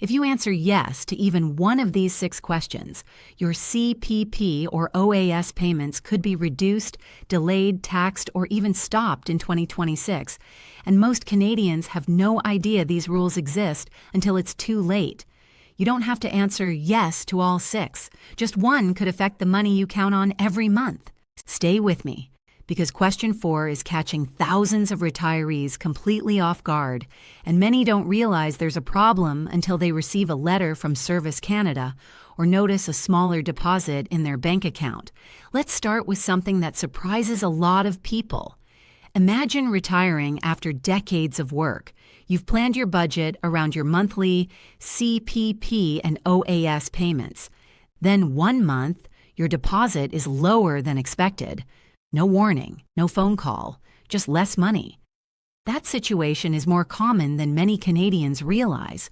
If you answer yes to even one of these 6 questions, your CPP or OAS payments could be reduced, delayed, taxed, or even stopped in 2026, and most Canadians have no idea these rules exist until it's too late. You don't have to answer yes to all 6. Just one could affect the money you count on every month. Stay with me, because question 4 is catching thousands of retirees completely off guard, and many don't realize there's a problem until they receive a letter from Service Canada or notice a smaller deposit in their bank account. Let's start with something that surprises a lot of people. Imagine retiring after decades of work. You've planned your budget around your monthly CPP and OAS payments. Then one month, your deposit is lower than expected. No warning, no phone call, just less money. That situation is more common than many Canadians realize.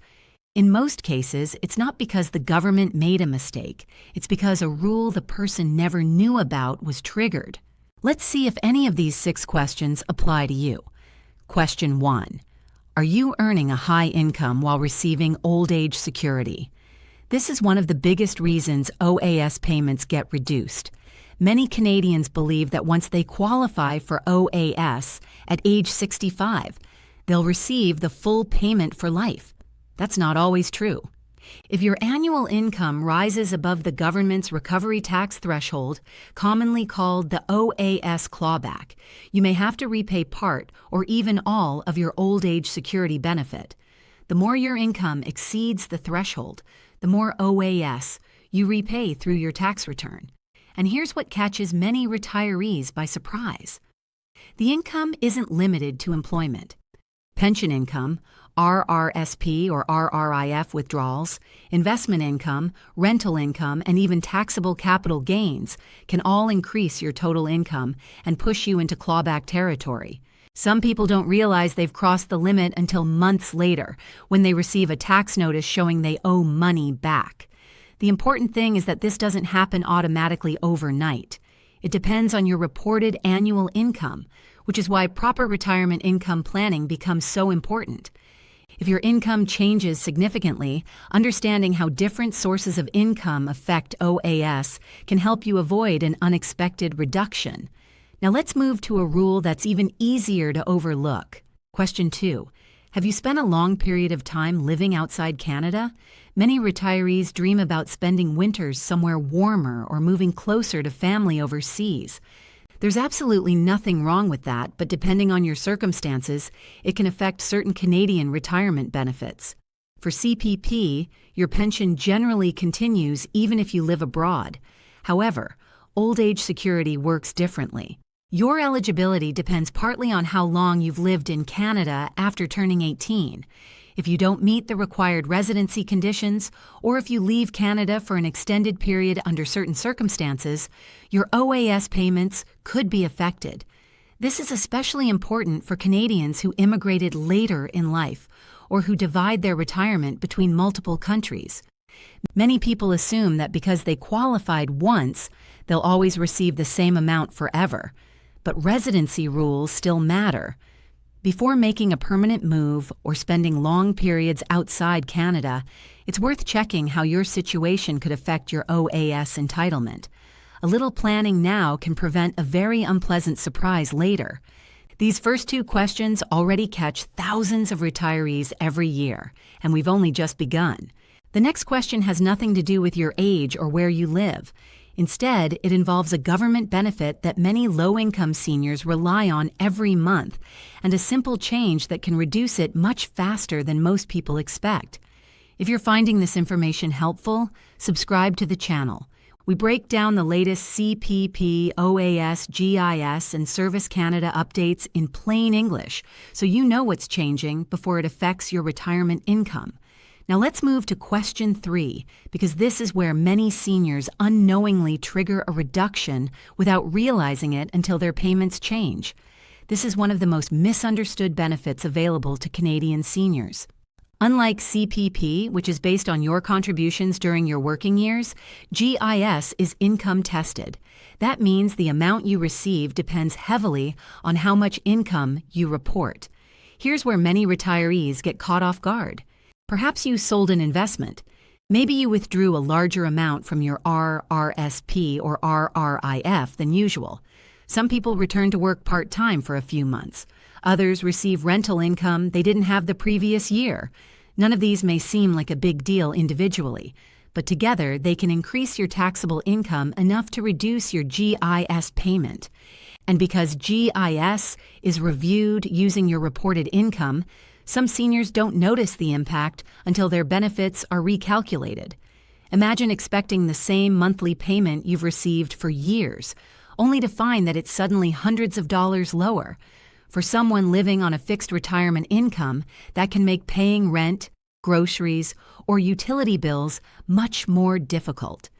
In most cases, it's not because the government made a mistake. It's because a rule the person never knew about was triggered. Let's see if any of these 6 questions apply to you. Question 1. Are you earning a high income while receiving old age security? This is one of the biggest reasons OAS payments get reduced. Many Canadians believe that once they qualify for OAS at age 65, they'll receive the full payment for life. That's not always true. If your annual income rises above the government's recovery tax threshold, commonly called the OAS clawback, you may have to repay part or even all of your old age security benefit. The more your income exceeds the threshold, the more OAS you repay through your tax return. And here's what catches many retirees by surprise. The income isn't limited to employment. Pension income, RRSP or RRIF withdrawals, investment income, rental income, and even taxable capital gains can all increase your total income and push you into clawback territory. Some people don't realize they've crossed the limit until months later, when they receive a tax notice showing they owe money back. The important thing is that this doesn't happen automatically overnight. It depends on your reported annual income, which is why proper retirement income planning becomes so important. If your income changes significantly, understanding how different sources of income affect OAS can help you avoid an unexpected reduction. Now let's move to a rule that's even easier to overlook. Question 2. Have you spent a long period of time living outside Canada? Many retirees dream about spending winters somewhere warmer or moving closer to family overseas. There's absolutely nothing wrong with that, but depending on your circumstances, it can affect certain Canadian retirement benefits. For CPP, your pension generally continues even if you live abroad. However, old age security works differently. Your eligibility depends partly on how long you've lived in Canada after turning 18. If you don't meet the required residency conditions, or if you leave Canada for an extended period under certain circumstances, your OAS payments could be affected. This is especially important for Canadians who immigrated later in life, or who divide their retirement between multiple countries. Many people assume that because they qualified once, they'll always receive the same amount forever. But residency rules still matter. Before making a permanent move or spending long periods outside Canada, it's worth checking how your situation could affect your OAS entitlement. A little planning now can prevent a very unpleasant surprise later. These first 2 questions already catch thousands of retirees every year, and we've only just begun. The next question has nothing to do with your age or where you live. Instead, it involves a government benefit that many low-income seniors rely on every month, and a simple change that can reduce it much faster than most people expect. If you're finding this information helpful, subscribe to the channel. We break down the latest CPP, OAS, GIS, and Service Canada updates in plain English, so you know what's changing before it affects your retirement income. Now let's move to question 3, because this is where many seniors unknowingly trigger a reduction without realizing it until their payments change. This is one of the most misunderstood benefits available to Canadian seniors. Unlike CPP, which is based on your contributions during your working years, GIS is income tested. That means the amount you receive depends heavily on how much income you report. Here's where many retirees get caught off guard. Perhaps you sold an investment. Maybe you withdrew a larger amount from your RRSP or RRIF than usual. Some people return to work part-time for a few months. Others receive rental income they didn't have the previous year. None of these may seem like a big deal individually, but together they can increase your taxable income enough to reduce your GIS payment. And because GIS is reviewed using your reported income, some seniors don't notice the impact until their benefits are recalculated. Imagine expecting the same monthly payment you've received for years, only to find that it's suddenly hundreds of dollars lower. For someone living on a fixed retirement income, that can make paying rent, groceries, or utility bills much more difficult.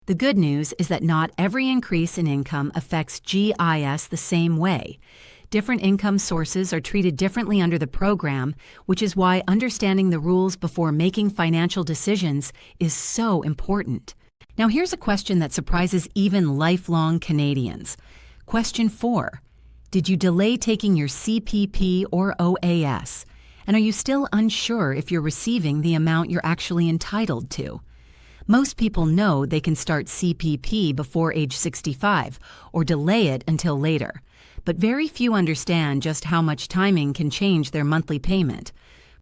The good news is that not every increase in income affects GIS the same way. Different income sources are treated differently under the program, which is why understanding the rules before making financial decisions is so important. Now here's a question that surprises even lifelong Canadians. Question 4. Did you delay taking your CPP or OAS? And are you still unsure if you're receiving the amount you're actually entitled to? Most people know they can start CPP before age 65 or delay it until later, but very few understand just how much timing can change their monthly payment.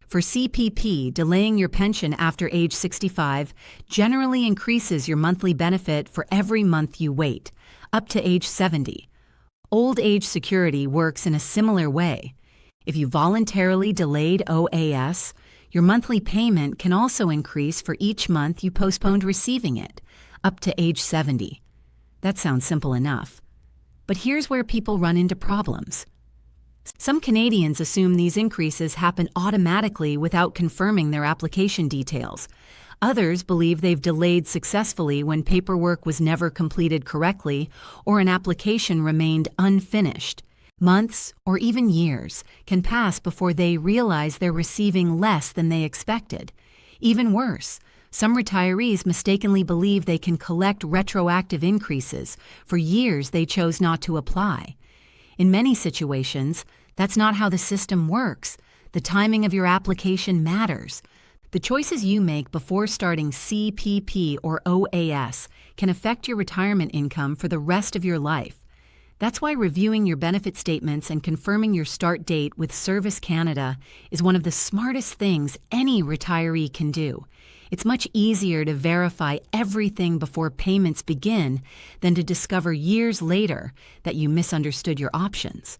For CPP, delaying your pension after age 65 generally increases your monthly benefit for every month you wait, up to age 70. Old age security works in a similar way. If you voluntarily delayed OAS, your monthly payment can also increase for each month you postponed receiving it, up to age 70. That sounds simple enough. But here's where people run into problems. Some Canadians assume these increases happen automatically without confirming their application details. Others believe they've delayed successfully when paperwork was never completed correctly or an application remained unfinished. Months, or even years, can pass before they realize they're receiving less than they expected. Even worse, some retirees mistakenly believe they can collect retroactive increases for years they chose not to apply. In many situations, that's not how the system works. The timing of your application matters. The choices you make before starting CPP or OAS can affect your retirement income for the rest of your life. That's why reviewing your benefit statements and confirming your start date with Service Canada is one of the smartest things any retiree can do. It's much easier to verify everything before payments begin than to discover years later that you misunderstood your options.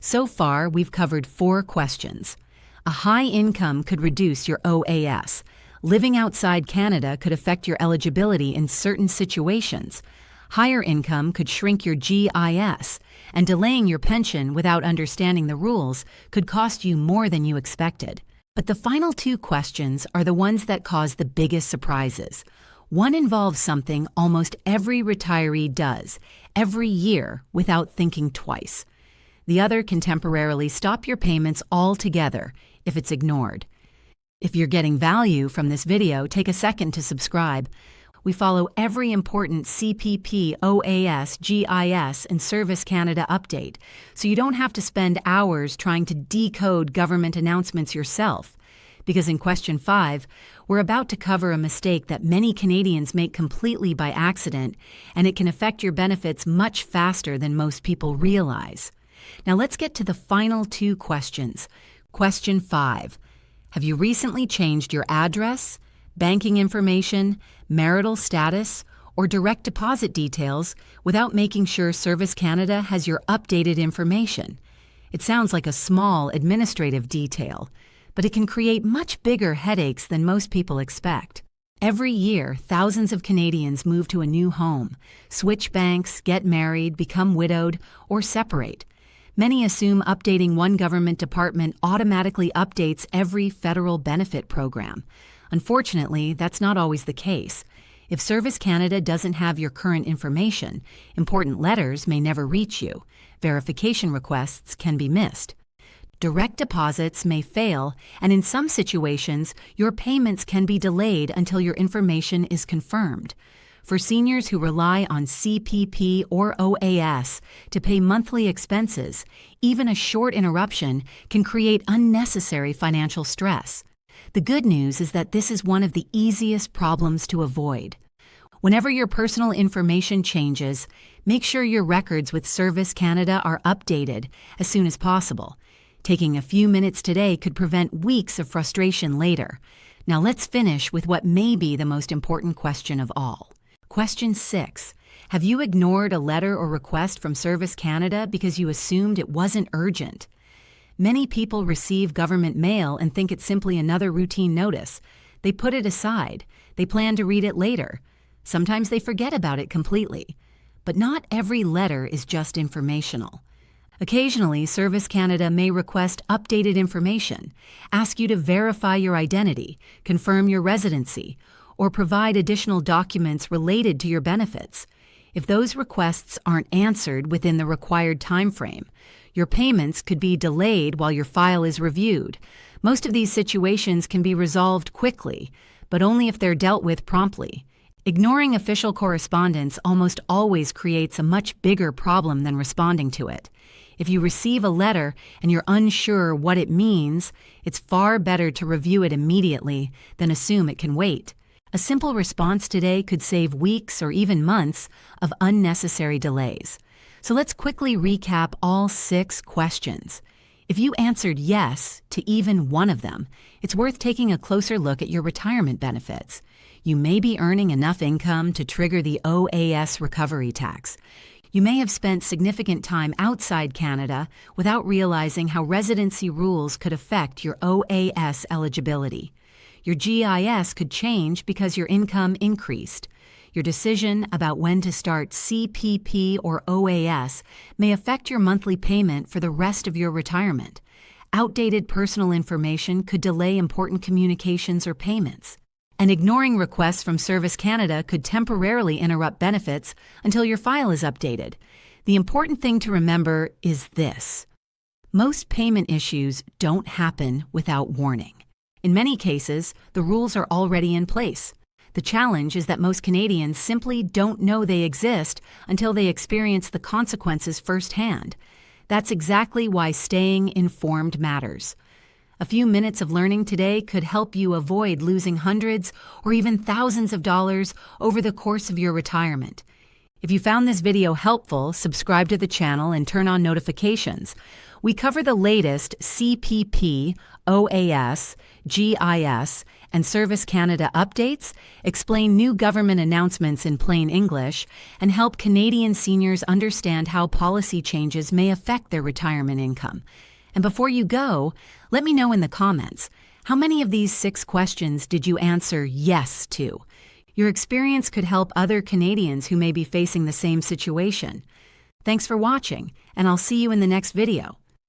So far, we've covered 4 questions. A high income could reduce your OAS. Living outside Canada could affect your eligibility in certain situations. Higher income could shrink your GIS, and delaying your pension without understanding the rules could cost you more than you expected. But the final 2 questions are the ones that cause the biggest surprises. One involves something almost every retiree does, every year, without thinking twice. The other can temporarily stop your payments altogether if it's ignored. If you're getting value from this video, take a second to subscribe. We follow every important CPP, OAS, GIS, and Service Canada update, so you don't have to spend hours trying to decode government announcements yourself. Because in question 5, we're about to cover a mistake that many Canadians make completely by accident, and it can affect your benefits much faster than most people realize. Now let's get to the final 2 questions. Question 5. Have you recently changed your address, banking information, marital status, or direct deposit details without making sure Service Canada has your updated information? It sounds like a small administrative detail, but it can create much bigger headaches than most people expect. Every year, thousands of Canadians move to a new home, switch banks, get married, become widowed, or separate. Many assume updating one government department automatically updates every federal benefit program. Unfortunately, that's not always the case. If Service Canada doesn't have your current information, important letters may never reach you. Verification requests can be missed. Direct deposits may fail, and in some situations, your payments can be delayed until your information is confirmed. For seniors who rely on CPP or OAS to pay monthly expenses, even a short interruption can create unnecessary financial stress. The good news is that this is one of the easiest problems to avoid. Whenever your personal information changes, make sure your records with Service Canada are updated as soon as possible. Taking a few minutes today could prevent weeks of frustration later. Now let's finish with what may be the most important question of all. Question 6. Have you ignored a letter or request from Service Canada because you assumed it wasn't urgent? Many people receive government mail and think it's simply another routine notice. They put it aside. They plan to read it later. Sometimes they forget about it completely. But not every letter is just informational. Occasionally, Service Canada may request updated information, ask you to verify your identity, confirm your residency, or provide additional documents related to your benefits. If those requests aren't answered within the required time frame, your payments could be delayed while your file is reviewed. Most of these situations can be resolved quickly, but only if they're dealt with promptly. Ignoring official correspondence almost always creates a much bigger problem than responding to it. If you receive a letter and you're unsure what it means, it's far better to review it immediately than assume it can wait. A simple response today could save weeks or even months of unnecessary delays. So let's quickly recap all 6 questions. If you answered yes to even one of them, it's worth taking a closer look at your retirement benefits. You may be earning enough income to trigger the OAS recovery tax. You may have spent significant time outside Canada without realizing how residency rules could affect your OAS eligibility. Your GIS could change because your income increased. Your decision about when to start CPP or OAS may affect your monthly payment for the rest of your retirement. Outdated personal information could delay important communications or payments. And ignoring requests from Service Canada could temporarily interrupt benefits until your file is updated. The important thing to remember is this: most payment issues don't happen without warning. In many cases, the rules are already in place. The challenge is that most Canadians simply don't know they exist until they experience the consequences firsthand. That's exactly why staying informed matters. A few minutes of learning today could help you avoid losing hundreds or even thousands of dollars over the course of your retirement. If you found this video helpful, subscribe to the channel and turn on notifications. We cover the latest CPP, OAS, GIS, and Service Canada updates, explain new government announcements in plain English, and help Canadian seniors understand how policy changes may affect their retirement income. And before you go, let me know in the comments, how many of these 6 questions did you answer yes to? Your experience could help other Canadians who may be facing the same situation. Thanks for watching, and I'll see you in the next video.